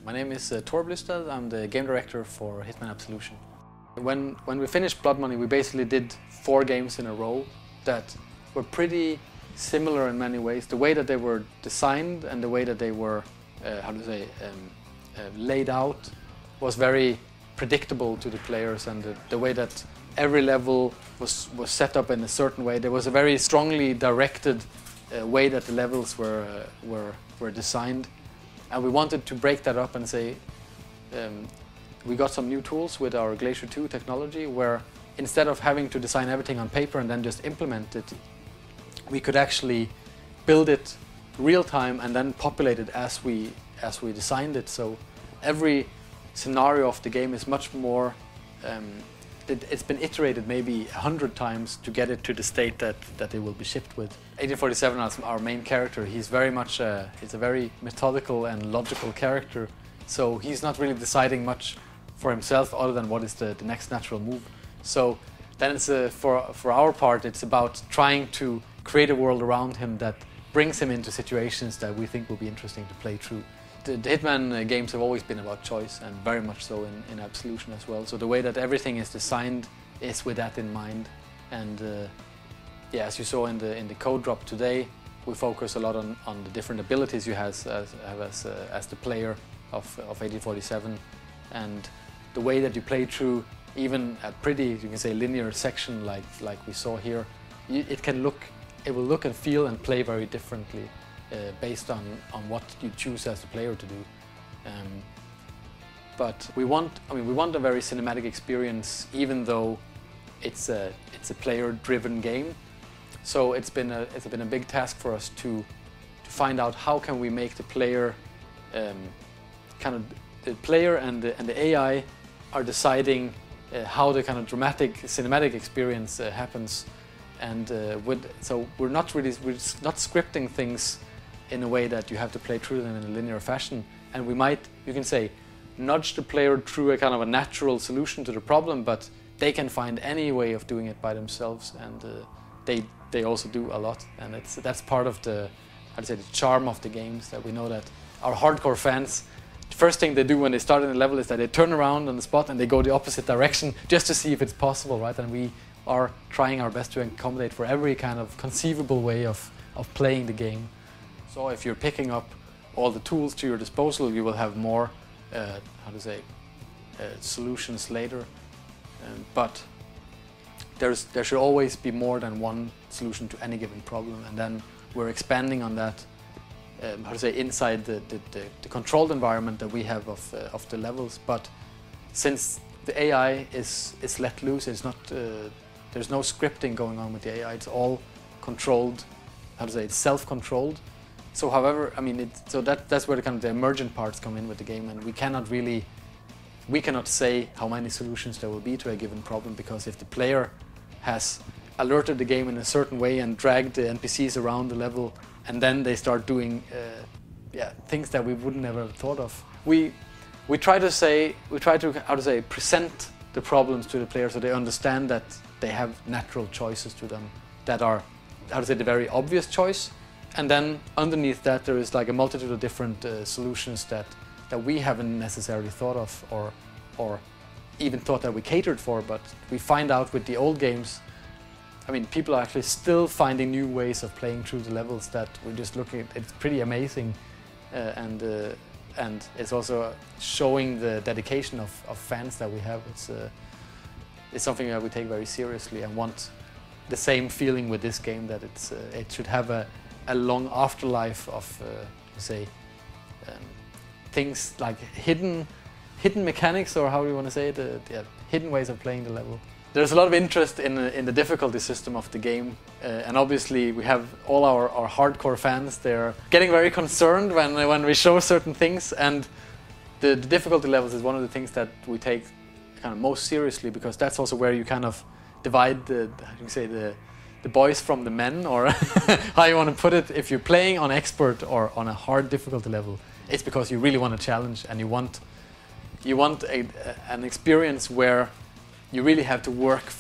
My name is Tor Blystad. I'm the game director for Hitman Absolution. When we finished Blood Money, we basically did 4 games in a row that were pretty similar in many ways. The way that they were designed and the way that they were, laid out was very predictable to the players, and the way that every level was set up in a certain way. There was a very strongly directed way that the levels were designed, and we wanted to break that up and say we got some new tools with our Glacier 2 technology, where instead of having to design everything on paper and then just implement it, we could actually build it real time and then populate it as we designed it. So every scenario of the game is much more it's been iterated maybe 100 times to get it to the state that it will be shipped with. 1847 as our main character, he's very much he's a very methodical and logical character, so he's not really deciding much for himself other than what is the next natural move. So then it's for our part, it's about trying to create a world around him that brings him into situations that we think will be interesting to play through. The Hitman games have always been about choice, and very much so in Absolution as well. So the way that everything is designed is with that in mind. And yeah, as you saw in the code drop today, we focus a lot on the different abilities you have as the player of 1847, and the way that you play through even a pretty, you can say, linear section like we saw here. It will look and feel and play very differently. Based on what you choose as a player to do, but we want a very cinematic experience, even though it's a player-driven game. So it's been a big task for us to find out how can we make the player the player and the AI are deciding how the kind of dramatic cinematic experience happens, and so we're not scripting things in a way that you have to play through them in a linear fashion, and we might, you can say, nudge the player through a kind of a natural solution to the problem, but they can find any way of doing it by themselves, and they also do a lot, and that's part of the charm of the games, that we know that our hardcore fans, the first thing they do when they start in a level is that they turn around on the spot and they go the opposite direction just to see if it's possible, right? And we are trying our best to accommodate for every kind of conceivable way of playing the game. So if you're picking up all the tools to your disposal, you will have more, solutions later. But there should always be more than one solution to any given problem, and then we're expanding on that, inside the controlled environment that we have of the levels. But since the AI is let loose, it's not there's no scripting going on with the AI. It's all controlled. It's self-controlled. So, however, that's where the emergent parts come in with the game, and we cannot say how many solutions there will be to a given problem, because if the player has alerted the game in a certain way and dragged the NPCs around the level, and then they start doing things that we would never have thought of, we try to present the problems to the player so they understand that they have natural choices to them that are the very obvious choice. And then underneath that there is like a multitude of different solutions that we haven't necessarily thought of or even thought that we catered for, but we find out with the old games, people are actually still finding new ways of playing through the levels that we're just looking at. It's pretty amazing, and it's also showing the dedication of fans that we have. It's something that we take very seriously and want the same feeling with this game, that it should have a long afterlife of things like hidden mechanics, or how do you want to say it, hidden ways of playing the level. There's a lot of interest in the difficulty system of the game, and obviously we have all our hardcore fans. They're getting very concerned when we show certain things, and the difficulty levels is one of the things that we take kind of most seriously, because that's also where you kind of divide the boys from the men, or how you want to put it. If you're playing on expert or on a hard difficulty level, it's because you really want a challenge, and you want an experience where you really have to work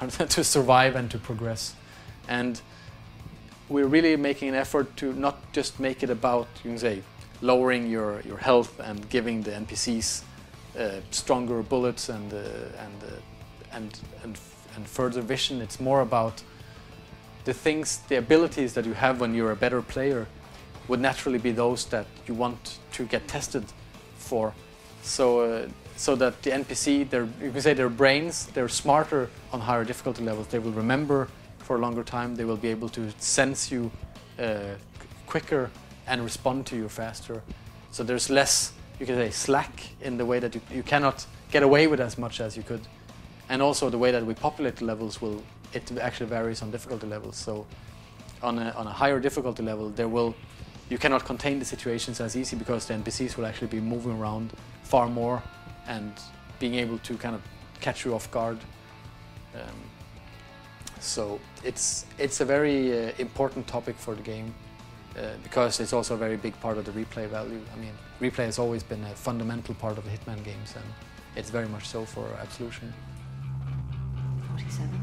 to survive and to progress. And we're really making an effort to not just make it about, you can say, lowering your health and giving the NPCs stronger bullets and further vision. It's more about the things, the abilities that you have when you're a better player would naturally be those that you want to get tested for. So that the NPC, you can say their brains, they're smarter on higher difficulty levels. They will remember for a longer time. They will be able to sense you quicker and respond to you faster. So there's less, you can say, slack in the way that you cannot get away with as much as you could. And also the way that we populate the levels it actually varies on difficulty levels. So on a higher difficulty level, you cannot contain the situations as easy because the NPCs will actually be moving around far more and being able to kind of catch you off guard. So it's a very important topic for the game because it's also a very big part of the replay value. I mean, replay has always been a fundamental part of the Hitman games, and it's very much so for Absolution. 47.